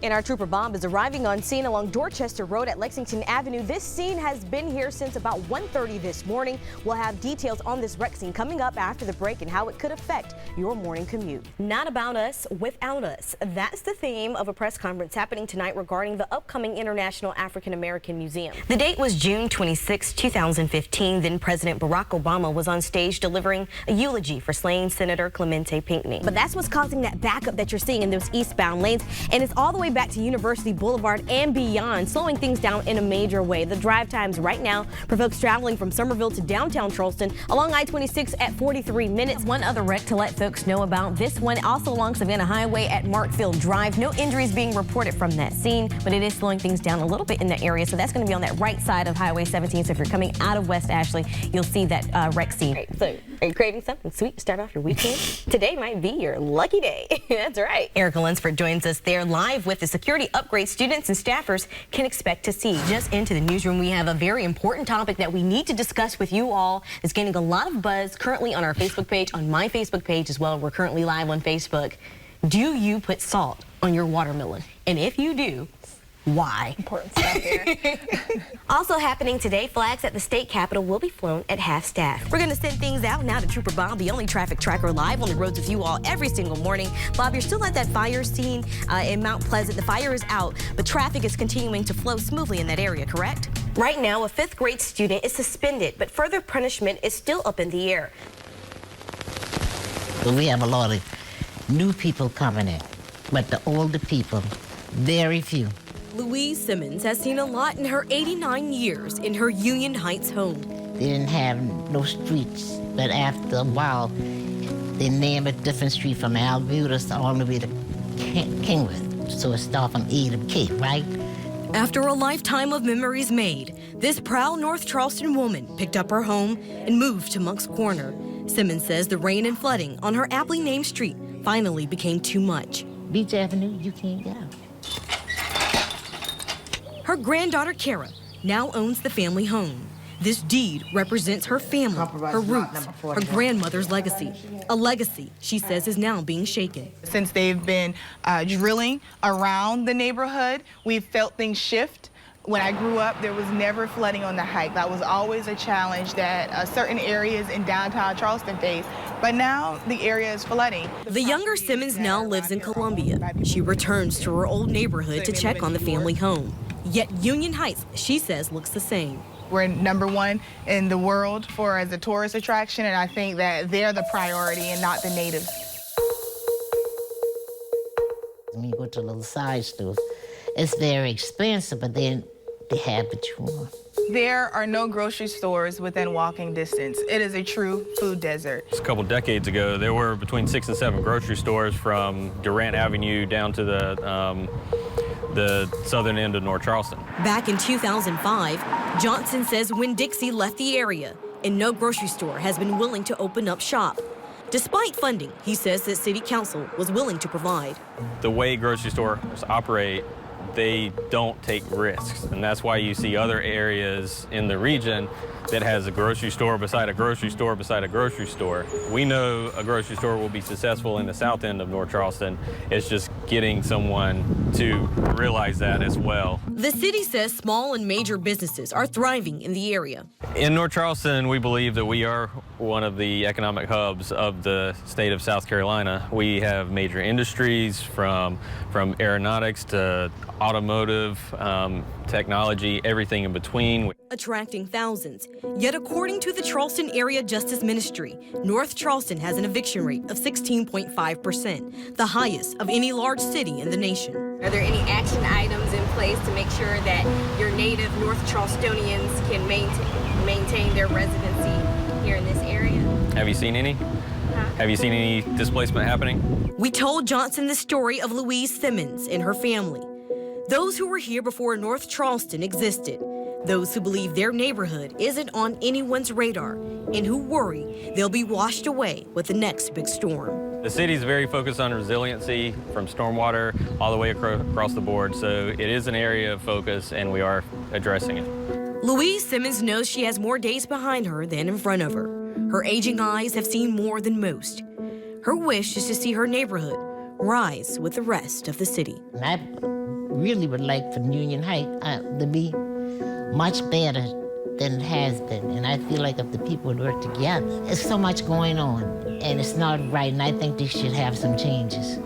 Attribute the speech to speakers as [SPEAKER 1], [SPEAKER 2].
[SPEAKER 1] And our trooper Bob is arriving on scene along Dorchester Road at Lexington Avenue. This scene has been here since about 1:30 this morning. We'll have details on this wreck scene coming up after the break and how it could affect your morning commute. Not about us without us. That's the theme of a press conference happening tonight regarding the upcoming International African American Museum. The date was June 26, 2015. Then President Barack Obama was on stage delivering a eulogy for slain Senator Clemente Pinckney. But that's what's causing that backup that you're seeing in those eastbound lanes, and it's all the way back to University Boulevard and beyond, slowing things down in a major way. The drive times right now for folks traveling from Summerville to downtown Charleston along I-26 at 43 minutes. One other wreck to let folks know about. This one also along Savannah Highway at Markfield Drive. No injuries being reported from that scene, but it is slowing things down a little bit in that area. So that's going to be on that right side of Highway 17. So if you're coming out of West Ashley, you'll see that wreck scene. Right, so are you craving something sweet to start off your weekend? Today might be your lucky day. That's right. Erica Lunsford joins us there live with the security upgrade students and staffers can expect to see. Just into the newsroom, we have a very important topic that we need to discuss with you all. It's gaining a lot of buzz currently on our Facebook page, on my Facebook page as well. We're currently live on Facebook. Do you put salt on your watermelon? And if you do, why? Important stuff here. Also happening today, flags at the state capitol will be flown at half staff. We're going to send things out now to Trooper Bob, the only traffic tracker live on the roads with you all every single morning. Bob, you're still at that fire scene in Mount Pleasant. The fire is out, but traffic is continuing to flow smoothly in that area, correct? Right now, a 5th grade student is suspended, but further punishment is still up in the air.
[SPEAKER 2] We have a lot of new people coming in, but the older people, very few.
[SPEAKER 1] Louise Simmons has seen a lot in her 89 years in her Union Heights home.
[SPEAKER 2] They didn't have no streets, but after a while, they named a different street from Albutus all the way to Kingwood. So it started from E to K, right?
[SPEAKER 1] After a lifetime of memories made, this proud North Charleston woman picked up her home and moved to Monk's Corner. Simmons says the rain and flooding on her aptly named street finally became too much.
[SPEAKER 2] Beach Avenue, you can't go.
[SPEAKER 1] Her granddaughter, Kara, now owns the family home. This deed represents her family, her roots, her grandmother's legacy. A legacy she says is now being shaken.
[SPEAKER 3] Since they've been drilling around the neighborhood, we've felt things shift. When I grew up, there was never flooding on the hike. That was always a challenge that certain areas in downtown Charleston face. But now the area is flooding.
[SPEAKER 1] The younger Simmons now lives in Columbia. She returns to her old neighborhood to check on the family home. Yet Union Heights, she says, looks the same.
[SPEAKER 3] We're #1 in the world as a tourist attraction, and I think that they're the priority and not the natives.
[SPEAKER 2] When you go to little side stores, it's very expensive, but then they have what you want.
[SPEAKER 3] There are no grocery stores within walking distance. It is a true food desert.
[SPEAKER 4] A couple decades ago, there were between 6 and 7 grocery stores from Durant Avenue down to the southern end of North Charleston.
[SPEAKER 1] Back in 2005, Johnson says Winn-Dixie left the area and no grocery store has been willing to open up shop. Despite funding, he says that City Council was willing to provide.
[SPEAKER 4] The way grocery stores operate, they don't take risks, and that's why you see other areas in the region that has a grocery store beside a grocery store beside a grocery store. We know a grocery store will be successful in the south end of North Charleston. It's just getting someone to realize that as well.
[SPEAKER 1] The city says small and major businesses are thriving in the area.
[SPEAKER 4] In North Charleston, we believe that we are one of the economic hubs of the state of South Carolina. We have major industries from aeronautics to automotive, technology, everything in between.
[SPEAKER 1] Attracting thousands. Yet according to the Charleston Area Justice Ministry, North Charleston has an eviction rate of 16.5%, the highest of any large city in the nation.
[SPEAKER 5] Are there any action items in place to make sure that your native North Charlestonians can maintain their residency here in this area?
[SPEAKER 4] Have you seen any? Have you seen any displacement happening?
[SPEAKER 1] We told Johnson the story of Louise Simmons and her family. Those who were here before North Charleston existed. Those who believe their neighborhood isn't on anyone's radar and who worry they'll be washed away with the next big storm.
[SPEAKER 4] The city's very focused on resiliency from stormwater all the way across the board, so it is an area of focus and we are addressing it.
[SPEAKER 1] Louise Simmons knows she has more days behind her than in front of her. Her aging eyes have seen more than most. Her wish is to see her neighborhood rise with the rest of the city.
[SPEAKER 2] And I really would like for Union Heights to be much better than it has been. And I feel like if the people would work together, there's so much going on, and it's not right, and I think they should have some changes.